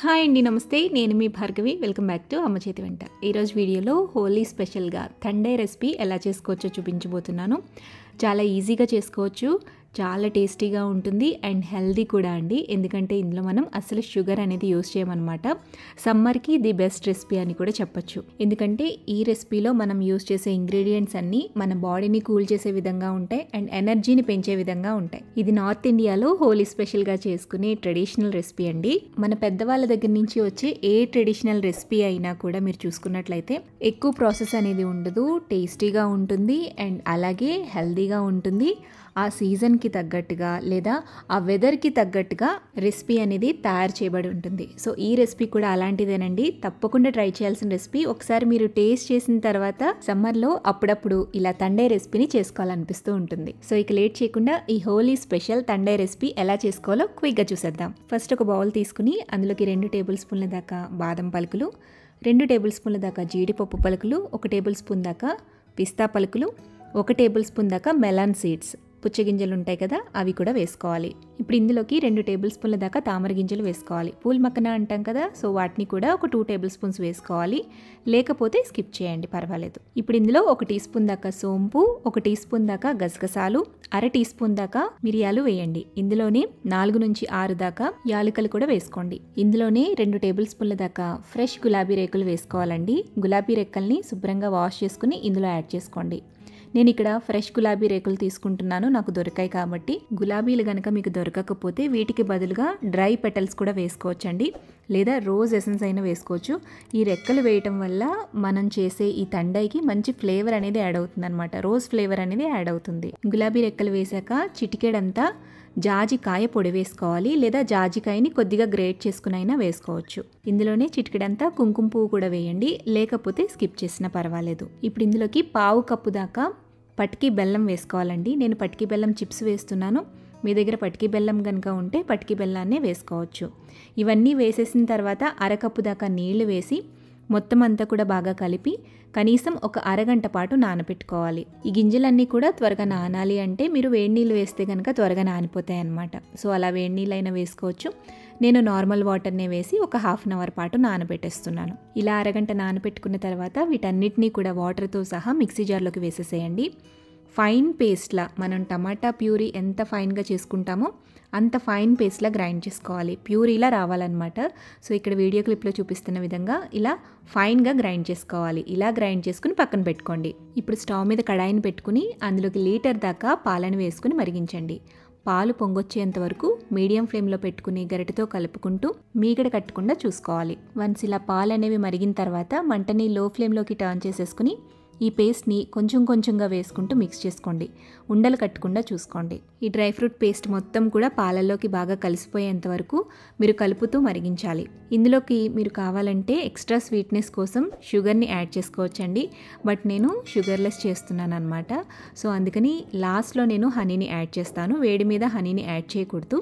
Hi అండి, నమస్తే. నేను మీ భార్గవి. వెల్కమ్ బ్యాక్ టు అమ్మ చేతి వంట. ఈరోజు వీడియోలో హోలీ స్పెషల్గా తండే రెసిపీ ఎలా చేసుకోవచ్చో చూపించబోతున్నాను. చాలా ఈజీగా చేసుకోవచ్చు, చాలా టేస్టీగా ఉంటుంది అండ్ హెల్దీ కూడా అండి. ఎందుకంటే ఇందులో మనం అసలు షుగర్ అనేది యూస్ చేయమన్నమాట. సమ్మర్కి ది బెస్ట్ రెసిపీ అని కూడా చెప్పచ్చు. ఎందుకంటే ఈ రెసిపీలో మనం యూస్ చేసే ఇంగ్రీడియంట్స్ అన్నీ మన బాడీని కూల్ చేసే విధంగా ఉంటాయి అండ్ ఎనర్జీని పెంచే విధంగా ఉంటాయి. ఇది నార్త్ ఇండియాలో హోలీ స్పెషల్గా చేసుకునే ట్రెడిషనల్ రెసిపీ అండి. మన పెద్దవాళ్ళ దగ్గర నుంచి వచ్చే ఏ ట్రెడిషనల్ రెసిపీ అయినా కూడా మీరు చూసుకున్నట్లయితే ఎక్కువ ప్రాసెస్ అనేది ఉండదు, టేస్టీగా ఉంటుంది అండ్ అలాగే హెల్దీగా ఉంటుంది. ఆ సీజన్కి తగ్గట్టుగా లేదా ఆ వెదర్కి తగ్గట్టుగా రెసిపీ అనేది తయారు చేయబడి ఉంటుంది. సో ఈ రెసిపీ కూడా అలాంటిదేనండి. తప్పకుండా ట్రై చేయాల్సిన రెసిపీ. ఒకసారి మీరు టేస్ట్ చేసిన తర్వాత సమ్మర్లో అప్పుడప్పుడు ఇలా తండే రెసిపీని చేసుకోవాలనిపిస్తూ ఉంటుంది. సో ఇక లేట్ చేయకుండా ఈ హోలీ స్పెషల్ తండే రెసిపీ ఎలా చేసుకోవాలో క్విక్గా చూసేద్దాం. ఫస్ట్ ఒక బౌల్ తీసుకుని అందులోకి 2 టేబుల్ స్పూన్ల దాకా బాదం పలుకులు, 2 టేబుల్ స్పూన్ల దాకా జీడిపప్పు పలుకులు, 1 టేబుల్ స్పూన్ దాకా పిస్తా పలుకులు, 1 టేబుల్ స్పూన్ దాకా మెలాన్ సీడ్స్ పుచ్చగింజలు ఉంటాయి కదా, అవి కూడా వేసుకోవాలి. ఇప్పుడు ఇందులోకి 2 టేబుల్ స్పూన్ల దాకా తామర గింజలు వేసుకోవాలి. పూల్ మక్కన అంటాం కదా, సో వాటిని కూడా ఒక 2 టేబుల్ స్పూన్స్ వేసుకోవాలి. లేకపోతే స్కిప్ చేయండి, పర్వాలేదు. ఇప్పుడు ఇందులో 1 టీ స్పూన్ దాకా సోంపు, 1 టీ స్పూన్ దాకా గసగసాలు, 1/2 టీ స్పూన్ దాకా మిరియాలు వేయండి. ఇందులోనే 4 నుంచి 6 దాకా యాలకులు కూడా వేసుకోండి. ఇందులోనే 2 టేబుల్ స్పూన్ల దాకా ఫ్రెష్ గులాబీ రేకులు వేసుకోవాలండి. గులాబీ రెక్కల్ని శుభ్రంగా వాష్ చేసుకుని ఇందులో యాడ్ చేసుకోండి. నేను ఇక్కడ ఫ్రెష్ గులాబీ రేకులు తీసుకుంటున్నాను, నాకు దొరికాయి కాబట్టి. గులాబీలు కనుక మీకు దొరకకపోతే వీటికి బదులుగా డ్రై పెటల్స్ కూడా వేసుకోవచ్చండి, లేదా రోజ్ ఎసెన్స్ అయినా వేసుకోవచ్చు. ఈ రెక్కలు వేయటం వల్ల మనం చేసే ఈ తండైకి మంచి ఫ్లేవర్ అనేది యాడ్ అవుతుంది అనమాట. రోజ్ ఫ్లేవర్ అనేది యాడ్ అవుతుంది. గులాబీ రెక్కలు వేసాక చిటికెడంతా జాజికాయ పొడి వేసుకోవాలి, లేదా జాజికాయని కొద్దిగా గ్రేట్ చేసుకుని అయినా వేసుకోవచ్చు. ఇందులోనే చిటికెడంతా కుంకుమ పువ్వు కూడా వేయండి, లేకపోతే స్కిప్ చేసినా పర్వాలేదు. ఇప్పుడు ఇందులోకి 1/2 కప్పు దాకా పటికి బెల్లం వేసుకోవాలండి. నేను పటికి బెల్లం చిప్స్ వేస్తున్నాను. మీ దగ్గర పటికి బెల్లం కనుక ఉంటే పటికి బెల్లాన్నే వేసుకోవచ్చు. ఇవన్నీ వేసేసిన తర్వాత 1/2 కప్పు దాకా నీళ్లు వేసి మొత్తం అంతా కూడా బాగా కలిపి కనీసం ఒక అరగంట పాటు నానబెట్టుకోవాలి. ఈ గింజలన్నీ కూడా త్వరగా నానాలి అంటే మీరు వేడి నీళ్ళు వేస్తే కనుక త్వరగా నానిపోతాయి అన్నమాట. సో అలా వేడి నీళ్ళైనా వేసుకోవచ్చు. నేను నార్మల్ వాటర్నే వేసి ఒక ½ అన్ అవర్ పాటు నానబెట్టేస్తున్నాను. ఇలా అరగంట నానబెట్టుకున్న తర్వాత వీటన్నిటినీ కూడా వాటర్తో సహా మిక్సీ జార్లోకి వేసేసేయండి. ఫైన్ పేస్ట్లా, మనం టమాటా ప్యూరీ ఎంత ఫైన్గా చేసుకుంటామో అంత ఫైన్ పేస్ట్లా గ్రైండ్ చేసుకోవాలి. ప్యూరీలా రావాలన్నమాట. సో ఇక్కడ వీడియో క్లిప్లో చూపిస్తున్న విధంగా ఇలా ఫైన్గా గ్రైండ్ చేసుకోవాలి. ఇలా గ్రైండ్ చేసుకుని పక్కన పెట్టుకోండి. ఇప్పుడు స్టవ్ మీద కడాయిని పెట్టుకుని అందులోకి 1 లీటర్ దాకా పాలను వేసుకుని మరిగించండి. పాలు పొంగొచ్చేంత వరకు మీడియం ఫ్లేమ్లో పెట్టుకుని గరిటెతో కలుపుకుంటూ మీగడ కట్టకుండా చూసుకోవాలి. వన్స్ ఇలా పాలు అనేవి మరిగిన తర్వాత మంటని లో ఫ్లేమ్లోకి టర్న్ చేసేసుకుని ఈ పేస్ట్ని కొంచెం కొంచెంగా వేసుకుంటూ మిక్స్ చేసుకోండి. ఉండలు కట్టకుండా చూసుకోండి. ఈ డ్రై ఫ్రూట్ పేస్ట్ మొత్తం కూడా పాలల్లోకి బాగా కలిసిపోయేంత వరకు మీరు కలుపుతూ మరిగించాలి. ఇందులోకి మీరు కావాలంటే ఎక్స్ట్రా స్వీట్నెస్ కోసం షుగర్ని యాడ్ చేసుకోవచ్చండి, బట్ నేను షుగర్లెస్ చేస్తున్నాను అనమాట. సో అందుకని లాస్ట్లో నేను హనీని యాడ్ చేస్తాను. వేడి మీద హనీని యాడ్ చేయకూడదు.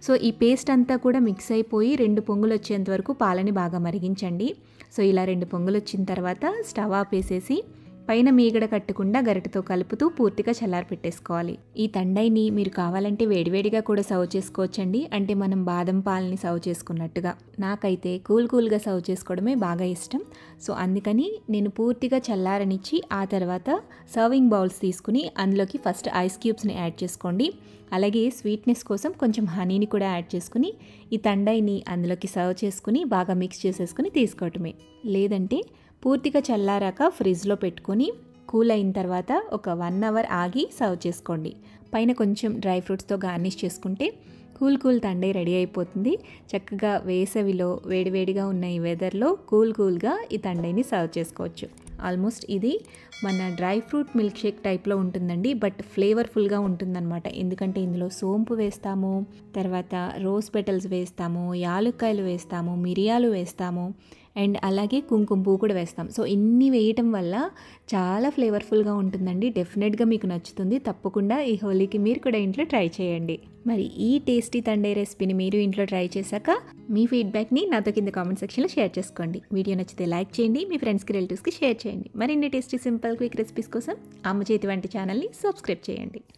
సో ఈ పేస్ట్ అంతా కూడా మిక్స్ అయిపోయి 2 పొంగులు వచ్చేంత వరకు పాలని బాగా మరిగించండి. సో ఇలా 2 పొంగులు వచ్చిన తర్వాత స్టవ్ ఆపేసేసి పైన మీగడ కట్టకుండా గరిటెతో కలుపుతూ పూర్తిగా చల్లారి పెట్టేసుకోవాలి. ఈ తండైని మీరు కావాలంటే వేడివేడిగా కూడా సర్వ్ చేసుకోవచ్చండి, అంటే మనం బాదం పాలని సర్వ్ చేసుకున్నట్టుగా. నాకైతే కూల్గా సర్వ్ చేసుకోవడమే బాగా ఇష్టం. సో అందుకని నేను పూర్తిగా చల్లారనిచ్చి ఆ తర్వాత సర్వింగ్ బౌల్స్ తీసుకుని అందులోకి ఫస్ట్ ఐస్ క్యూబ్స్ని యాడ్ చేసుకోండి. అలాగే స్వీట్నెస్ కోసం కొంచెం హనీని కూడా యాడ్ చేసుకుని ఈ తండైని అందులోకి సర్వ్ చేసుకుని బాగా మిక్స్ చేసేసుకుని తీసుకోవటమే. లేదంటే పూర్తిగా చల్లారాక ఫ్రిడ్జ్లో పెట్టుకొని కూల్ అయిన తర్వాత ఒక 1 అవర్ ఆగి సర్వ్ చేసుకోండి. పైన కొంచెం డ్రై ఫ్రూట్స్తో గార్నిష్ చేసుకుంటే కూల్ తండై రెడీ అయిపోతుంది. చక్కగా వేసవిలో వేడివేడిగా ఉన్న ఈ వెదర్లో కూల్గా ఈ తండైని సర్వ్ చేసుకోవచ్చు. ఆల్మోస్ట్ ఇది మన డ్రై ఫ్రూట్ మిల్క్ షేక్ టైప్లో ఉంటుందండి, బట్ ఫ్లేవర్ఫుల్గా ఉంటుందన్నమాట. ఎందుకంటే ఇందులో సోంపు వేస్తాము, తర్వాత రోజ్ పెటల్స్ వేస్తాము, యాలుక్కాయలు వేస్తాము, మిరియాలు వేస్తాము అండ్ అలాగే కుంకుమ పువ్వు కూడా వేస్తాం. సో ఇన్ని వేయటం వల్ల చాలా ఫ్లేవర్ఫుల్గా ఉంటుందండి. డెఫినెట్గా మీకు నచ్చుతుంది. తప్పకుండా ఈ హోలీకి మీరు కూడా ఇంట్లో ట్రై చేయండి. మరి ఈ టేస్టీ తండే రెసిపీని మీరు ఇంట్లో ట్రై చేశాక మీ ఫీడ్బ్యాక్ని నాతో కింద కామెంట్ సెక్షన్లో షేర్ చేసుకోండి. వీడియో నచ్చితే లైక్ చేయండి, మీ ఫ్రెండ్స్కి రిలేటివ్స్కి షేర్ చేయండి. మరిన్ని టేస్టీ సింపుల్ క్విక్ రెసిపీస్ కోసం అమ్మ చేతి వంట ఛానల్ని సబ్స్క్రైబ్ చేయండి.